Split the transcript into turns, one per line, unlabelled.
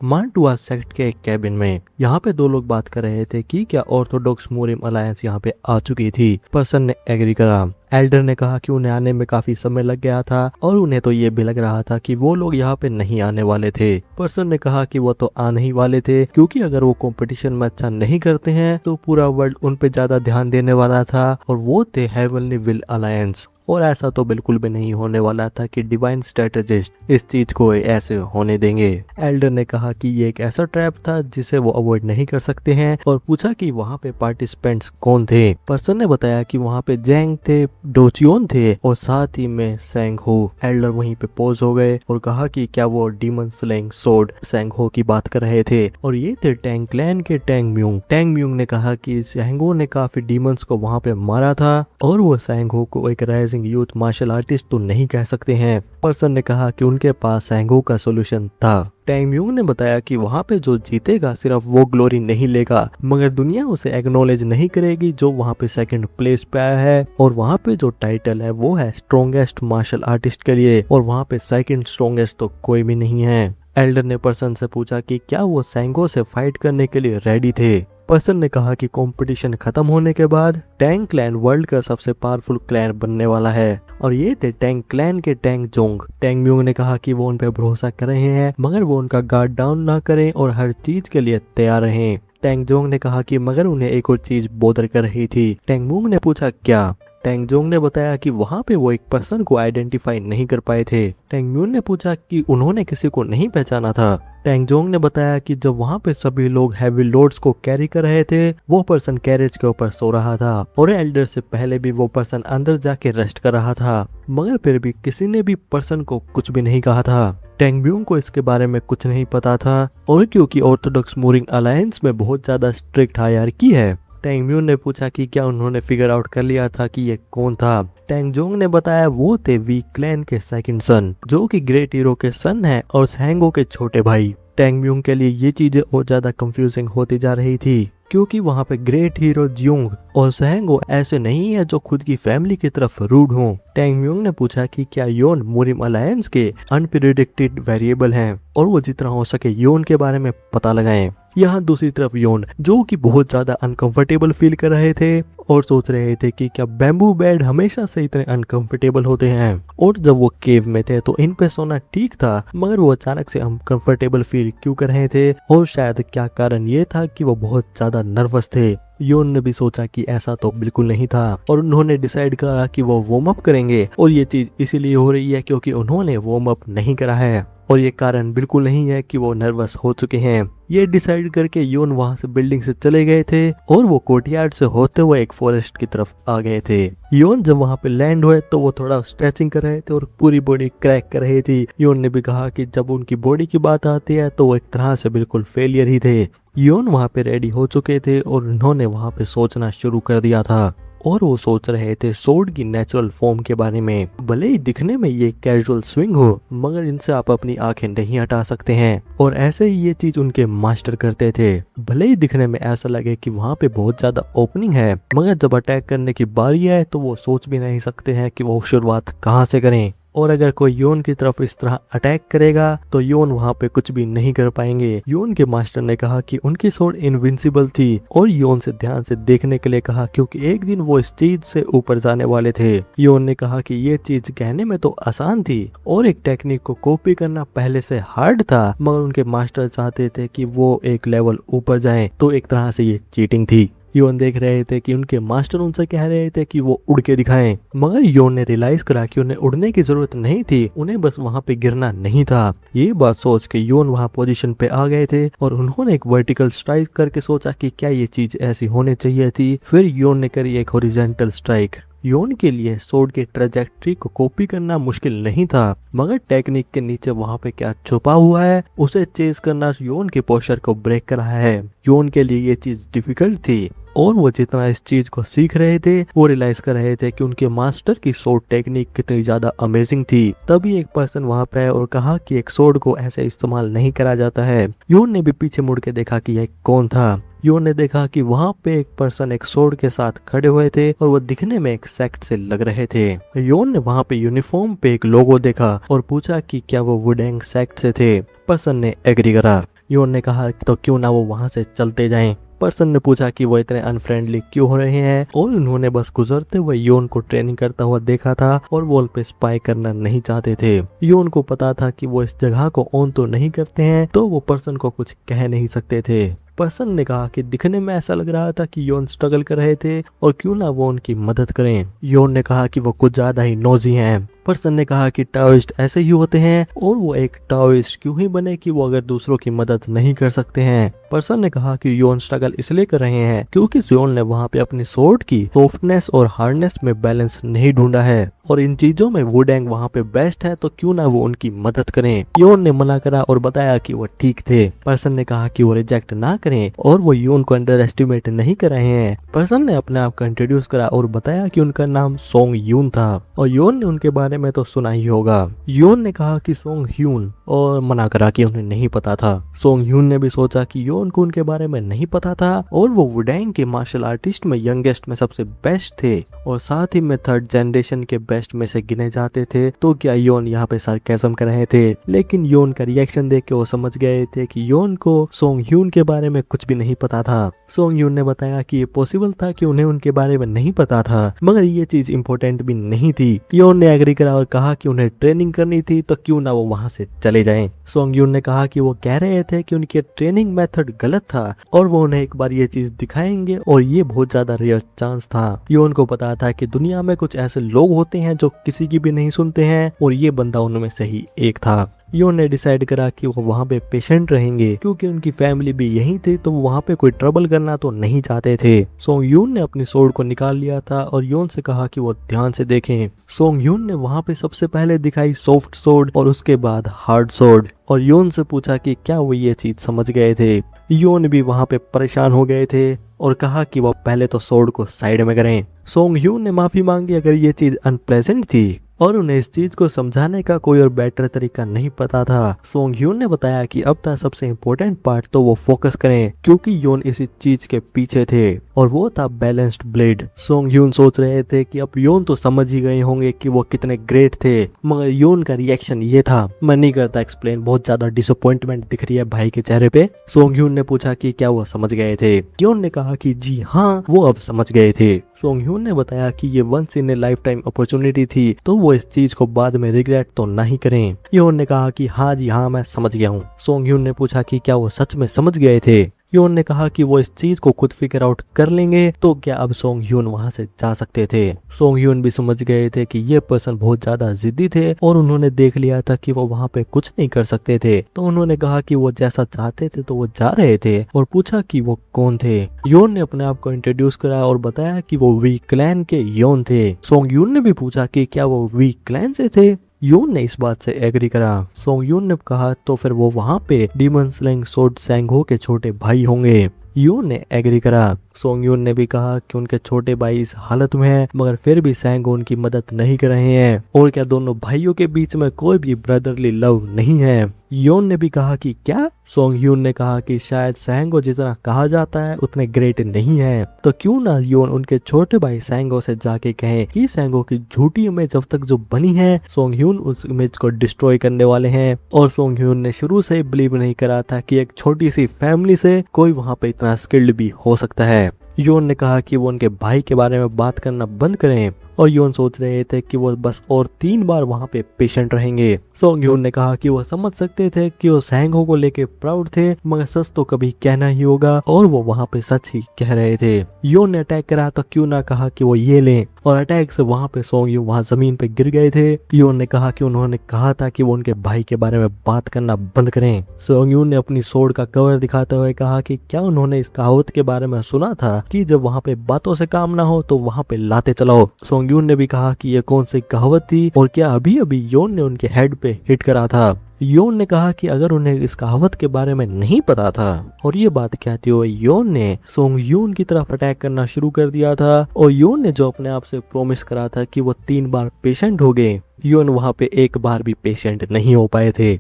मांटुआ sect के एक cabin में। यहाँ पे दो लोग बात कर रहे थे कि क्या ऑर्थोडॉक्स मुस्लिम अलायंस यहाँ पे आ चुकी थी। पर्सन ने एग्री करा। एल्डर ने कहा कि उन्हें आने में काफी समय लग गया था और उन्हें तो ये भी लग रहा था कि वो लोग यहाँ पे नहीं आने वाले थे। पर्सन ने कहा कि वो तो आने ही वाले थे, क्योंकि अगर वो कंपटीशन में अच्छा नहीं करते हैं तो पूरा वर्ल्ड उन पे ज्यादा ध्यान देने वाला था, और वो थे हेवनली विल अलायंस। और ऐसा तो बिल्कुल भी नहीं होने वाला था कि डिवाइन स्ट्रेटेजिस्ट इस चीज को ऐसे होने देंगे। एल्डर ने कहा कि ये एक ऐसा ट्रैप था जिसे वो अवॉइड नहीं कर सकते हैं, और पूछा कि वहाँ पे पार्टिसिपेंट्स कौन थे। पर्सन ने बताया कि वहाँ पे जैंग थे, डोचियोन थे और साथ ही में सैंग हो। एल्डर वहीं पे पोज हो गए और कहा कि क्या वो डीमन स्लेइंग सोर्ड सैंग हो की बात कर रहे थे, और ये थे टैंग क्लैन के टैंग म्यूंग। टैंग म्यूंग ने कहा कि सैंग हो ने काफी डीमंस को वहाँ पे मारा था, और वो सैंग हो को एक राइजिंग यूथ मार्शल आर्टिस्ट तो नहीं कह सकते हैं। पर्सन ने कहा कि उनके पास सैंग हो का सोल्यूशन था। टैंग म्यूंग ने बताया कि वहाँ पे जो जीतेगा सिर्फ वो ग्लोरी नहीं लेगा, मगर दुनिया उसे एक्नॉलेज नहीं करेगी जो वहाँ पे सेकंड प्लेस पे आया है, और वहाँ पे जो टाइटल है वो है स्ट्रॉन्गेस्ट मार्शल आर्टिस्ट के लिए, और वहाँ पे सेकंड स्ट्रॉन्गेस्ट तो कोई भी नहीं है। एल्डर ने पर्सन से पूछा कि क्या वो सैंगो से फाइट करने के लिए रेडी थे। पर्सन ने कहा कि कंपटीशन खत्म होने के बाद टैंग क्लैन वर्ल्ड का सबसे पावरफुल क्लैन बनने वाला है, और ये थे टैंग क्लैन के टैंग जोंग। टैंग म्यूंग ने कहा कि वो उन पे भरोसा कर रहे हैं, मगर वो उनका गार्ड डाउन ना करें और हर चीज के लिए तैयार रहें। टैंग जोंग ने कहा कि मगर उन्हें एक और चीज बोदर कर रही थी। टैंग म्यूंग ने पूछा क्या। टैंग जोंग ने बताया कि वहाँ पे वो एक पर्सन को आइडेंटिफाई नहीं कर पाए थे। टैंग म्यून ने पूछा कि उन्होंने किसी को नहीं पहचाना था। टैंग जोंग ने बताया कि जब वहाँ पे सभी लोग हैवी लोड्स को कैरी कर रहे थे, वो पर्सन कैरेज के ऊपर सो रहा था, और एल्डर से पहले भी वो पर्सन अंदर जाके रेस्ट कर रहा था, मगर फिर भी किसी ने भी पर्सन को कुछ भी नहीं कहा था। टैंग म्यूंग को इसके बारे में कुछ नहीं पता था, और क्योंकि ऑर्थोडॉक्स मुस्लिम अलायंस में बहुत ज्यादा स्ट्रिक्ट हायरार्की है। टैंग म्यून ने पूछा कि क्या उन्होंने फिगर आउट कर लिया था कि ये कौन था। टैंग जोंग ने बताया वो थे वी क्लैन के सेकंड सन, जो कि ग्रेट हीरो के सन है और सैंगो के छोटे भाई। टैंग म्यूंग के लिए ये चीजें और ज्यादा कंफ्यूजिंग होती जा रही थी, क्योंकि वहाँ पे ग्रेट हीरो जियोंग और सैंगो ऐसे नहीं है जो खुद की फैमिली की तरफ रूड हों। टैंग म्यूंग ने पूछा कि क्या योन मुस्लिम अलायंस के अनप्रेडिक्टेड वेरिएबल हैं, और वो जितना हो सके योन के बारे में पता लगाएं। यहाँ दूसरी तरफ योन, जो कि बहुत ज्यादा अनकंफर्टेबल फील कर रहे थे और सोच रहे थे कि क्या बैम्बू बेड हमेशा से इतने अनकंफर्टेबल होते हैं, और जब वो केव में थे तो इन पे सोना ठीक था, मगर वो अचानक से अनकंफर्टेबल फील क्यों कर रहे थे, और शायद क्या कारण ये था कि वो बहुत ज्यादा नर्वस थे। योन ने भी सोचा कि ऐसा तो बिल्कुल नहीं था, और उन्होंने डिसाइड करा कि वो वार्म अप करेंगे, और ये चीज इसीलिए हो रही है क्योंकि उन्होंने वार्म अप नहीं करा है, और ये कारण बिल्कुल नहीं है कि वो नर्वस हो चुके हैं। ये डिसाइड करके योन वहां से बिल्डिंग से चले गए थे, और वो कोर्टयार्ड से होते हुए एक फॉरेस्ट की तरफ आ गए थे। योन जब वहां पे लैंड हुए तो वो थोड़ा स्ट्रेचिंग कर रहे थे और पूरी बॉडी क्रैक कर रही थी। योन ने भी कहा कि जब उनकी बॉडी की बात आती है तो वो एक तरह से बिल्कुल फेलियर ही थे। योन वहां पे रेडी हो चुके थे और उन्होंने वहां पे सोचना शुरू कर दिया था, और वो सोच रहे थे सोर्ड की नेचुरल फॉर्म के बारे में। भले ही दिखने में ये कैजुअल स्विंग हो, मगर इनसे आप अपनी आंखें नहीं हटा सकते हैं, और ऐसे ही ये चीज उनके मास्टर करते थे। भले ही दिखने में ऐसा लगे कि वहाँ पे बहुत ज्यादा ओपनिंग है, मगर जब अटैक करने की बारी है तो वो सोच भी नहीं सकते हैं कि वो शुरुआत कहाँ से करें, और अगर कोई योन की तरफ इस तरह अटैक करेगा तो योन वहाँ पे कुछ भी नहीं कर पाएंगे। योन के मास्टर ने कहा कि उनकी सोर्ड इनविंसिबल थी, और योन से ध्यान से देखने के लिए कहा, क्योंकि एक दिन वो इस चीज से ऊपर जाने वाले थे। योन ने कहा कि ये चीज कहने में तो आसान थी, और एक टेक्निक को कॉपी करना पहले से हार्ड था, मगर उनके मास्टर चाहते थे कि वो एक लेवल ऊपर जाएं, तो एक तरह से ये चीटिंग थी। योन देख रहे थे कि उनके मास्टर उनसे कह रहे थे कि वो उड़ के दिखाएं, मगर योन ने रियलाइज करा कि उन्हें उड़ने की जरूरत नहीं थी, उन्हें बस वहां पे गिरना नहीं था। ये बात सोच के योन वहां पोजीशन पे आ गए थे, और उन्होंने एक वर्टिकल स्ट्राइक करके सोचा कि क्या ये चीज ऐसी होनी चाहिए थी। फिर योन ने करी एक हॉरिजॉन्टल स्ट्राइक। योन के लिए सोर्ड की ट्रेजेक्ट्री को कॉपी करना मुश्किल नहीं था, मगर टेक्निक के नीचे वहां पे क्या छुपा हुआ है उसे चेज करना योन के पोस्चर को ब्रेक कर रहा है। योन के लिए ये चीज डिफिकल्ट थी, और वो जितना इस चीज को सीख रहे थे वो रियलाइज कर रहे थे कि उनके मास्टर की सोर्ड टेक्निक कितनी ज्यादा अमेजिंग थी। तभी एक पर्सन वहां पे आया और कहा कि एक सोर्ड को ऐसे इस्तेमाल नहीं करा जाता है। योन ने भी पीछे मुड़ के देखा कि यह कौन था। योन ने देखा कि वहां पे एक पर्सन एक सोर्ड के साथ खड़े हुए थे, और वो दिखने में एक सेक्ट से लग रहे थे। योन ने वहां पे यूनिफॉर्म पे एक लोगो देखा और पूछा कि क्या वो वुडेंग सेक्ट से थे। पर्सन ने एग्री करा। योन ने कहा तो क्यों ना वो वहाँ से चलते जाएं। पर्सन ने पूछा कि वो इतने अनफ्रेंडली क्यों हो रहे हैं और उन्होंने बस गुजरते हुए योन को ट्रेनिंग करता हुआ देखा था और वो उन पे स्पाई करना नहीं चाहते थे। योन को पता था कि वो इस जगह को ऑन तो नहीं करते हैं, तो वो पर्सन को कुछ कह नहीं सकते थे। पर्सन ने कहा कि दिखने में ऐसा लग रहा था कि योन स्ट्रगल कर रहे थे और क्यों ना वो उनकी मदद करें। योन ने कहा कि वो कुछ ज्यादा ही नोजी हैं। पर्सन ने कहा कि टाओइस्ट ऐसे ही होते हैं और वो एक टाओइस्ट क्यों ही बने कि वो अगर दूसरों की मदद नहीं कर सकते हैं। पर्सन ने कहा कि योन स्ट्रगल इसलिए कर रहे हैं क्योंकि योन ने वहाँ पे अपनी सोर्ड की सॉफ्टनेस और हार्डनेस में बैलेंस नहीं ढूंढा है और इन चीजों में वुडेंग वहाँ पे बेस्ट है, तो क्यों ना वो उनकी मदद करें। योन ने मना करा और बताया कि वो ठीक थे। पर्सन ने कहा कि वो रिजेक्ट ना करें और वो योन को अंडर एस्टिमेट नहीं कर रहे हैं। पर्सन ने अपने आप को इंट्रोड्यूस करा और बताया कि उनका नाम सोंग यून था और योन ने उनके बारे में तो सुना ही होगा। योन ने कहा कि सोंग ह्यून और मना करा कि उन्हें नहीं पता था। सोंग ह्यून ने भी सोचा कि योन को उनके बारे में नहीं पता था और वो वुडेंग के मार्शल आर्टिस्ट में यंगेस्ट में सबसे बेस्ट थे और साथ ही में थर्ड जनरेशन के बेस्ट में से गिने जाते थे। तो क्या योन यहाँ पे सार्केज्म कर रहे थे, लेकिन योन का रिएक्शन देख के वो समझ गए थे कि योन को सोंग ह्यून के बारे में कुछ भी नहीं पता था। सोंग ह्यून ने बताया कि ये पॉसिबल था कि उन्हें उनके बारे में नहीं पता था, मगर ये चीज इम्पोर्टेंट भी नहीं थी। योन ने एग्री करा और कहा कि उन्हें ट्रेनिंग करनी थी, तो क्यों ना वो वहाँ से चले जाएं। सोंग ह्यून ने कहा कि वो कह रहे थे कि उनकी ट्रेनिंग मेथड गलत था और वो उन्हें एक बार ये चीज दिखाएंगे और ये बहुत ज्यादा रेयर चांस था। योन को पता था कि दुनिया में कुछ ऐसे लोग होते हैं जो किसी की भी नहीं सुनते हैं और ये बंदा उनमें से ही एक था। योन ने डिसाइड करा कि वो वहाँ पे पेशेंट रहेंगे क्योंकि उनकी फैमिली भी यहीं थी, तो वो वहाँ पे कोई ट्रबल करना तो नहीं चाहते थे। सोंग यून ने अपनी सोर्ड को निकाल लिया था और योन से कहा कि वो ध्यान से देखें। सोंग यून ने वहाँ पे सबसे पहले दिखाई सॉफ्ट सोर्ड और उसके बाद हार्ड सोर्ड और योन से पूछा कि क्या वो ये चीज समझ गए थे। योन भी वहाँ पे परेशान हो गए थे और कहा कि वो पहले तो सोर्ड को साइड में करें। सोंग ह्यून ने माफी मांगी अगर ये चीज अनप्लेजेंट थी और उन्हें इस चीज को समझाने का कोई और बेटर तरीका नहीं पता था। सोंग ह्यून ने बताया कि अब तक सबसे इम्पोर्टेंट पार्ट तो वो फोकस करें क्योंकि योन इसी चीज के पीछे थे और वो था बैलेंस्ड ब्लेड। सोंग ह्यून सोच रहे थे कि अब योन तो समझ ही गए होंगे कि वो कितने ग्रेट थे, मगर योन का रिएक्शन ये था। मैं नहीं करता एक्सप्लेन, बहुत ज्यादा डिसअपॉइंटमेंट दिख रही है भाई के चेहरे पे। सोंग ह्यून ने पूछा कि क्या वो समझ गए थे। योन ने कहा कि जी हाँ, वो अब समझ गए थे। सोंग ह्यून ने बताया कि ये once in a lifetime opportunity थी, तो वो इस चीज को बाद में रिग्रेट तो नहीं करें। योन ने कहा कि हाँ जी हाँ, मैं समझ गया हूँ। सोंग ह्यून ने पूछा कि क्या वो सच में समझ गए थे। योन ने कहा कि वो इस चीज को खुद फिगर आउट कर लेंगे, तो क्या अब सोंग ह्यून वहां से जा सकते थे। सोंग ह्यून भी समझ गए थे कि ये पर्सन बहुत ज्यादा जिद्दी थे और उन्होंने देख लिया था कि वो वहां पे कुछ नहीं कर सकते थे, तो उन्होंने कहा कि वो जैसा चाहते थे तो वो जा रहे थे और पूछा कि वो कौन थे। योन ने अपने आप को इंट्रोड्यूस करा और बताया कि वो वी क्लैन के योन थे। सोंग ह्यून ने भी पूछा कि क्या वो वी क्लैन से थे। योन ने इस बात से एग्री करा। सोंग यून ने कहा तो फिर वो वहाँ पे डीमन स्लैंग सोर्ड सैंगहो के छोटे भाई होंगे। योन ने एग्री करा। सोंग यून ने भी कहा कि उनके छोटे भाई इस हालत में हैं, मगर फिर भी सैंगहो उनकी मदद नहीं कर रहे हैं और क्या दोनों भाइयों के बीच में कोई भी ब्रदरली लव नहीं है। योन ने भी कहा कि क्या। सोंग यून ने कहा कि शायद सैंगहो जितना कहा जाता है उतने ग्रेट नहीं है, तो क्यों ना योन उनके छोटे भाई सैंगहो से जाके कहें कि सैंगहो की झूठी इमेज अब तक जो बनी है, सोंग ह्यून उस इमेज को डिस्ट्रॉय करने वाले हैं। और सोंग ह्यून ने शुरू से ही बिलीव नहीं करा था कि एक छोटी सी फैमिली से कोई वहाँ पे इतना स्किल्ड भी हो सकता है। योन ने कहा कि वो उनके भाई के बारे में बात करना बंद करें और योन सोच रहे थे कि वो बस और 3 बार वहाँ पे पेशेंट रहेंगे। सोंग ह्यून ने कहा कि वो समझ सकते थे कि वो सैंगहो को लेके प्राउड थे, मगर सच तो कभी कहना ही होगा और वो वहाँ पे सच ही कह रहे थे। योन ने अटैक करा तो क्यों ना कहा कि वो ये लें और अटैक से वहाँ पे सोंग ह्यून वहाँ जमीन पे गिर गए थे। योन ने कहा कि उन्होंने कहा था कि वो उनके भाई के बारे में बात करना बंद करें। सोंग ह्यून ने अपनी सोर्ड का कवर दिखाते हुए कहा कि क्या उन्होंने इस कहावत के बारे में सुना था कि जब वहाँ पे बातों से काम ना हो तो वहाँ पे लाते चलाओ। सोंग ह्यून ने भी कहा कि ये कौन सी कहावत थी और क्या अभी अभी योन ने उनके हेड पे हिट करा था। योन ने कहा कि अगर उन्हें इस कहावत के बारे में नहीं पता था और ये बात कहते हुए योन ने सोंग ह्यून की तरफ अटैक करना शुरू कर दिया था और योन ने जो अपने आप से प्रॉमिस करा था कि वो 3 बार पेशेंट हो गए, योन वहाँ पे 1 बार भी पेशेंट नहीं हो पाए थे।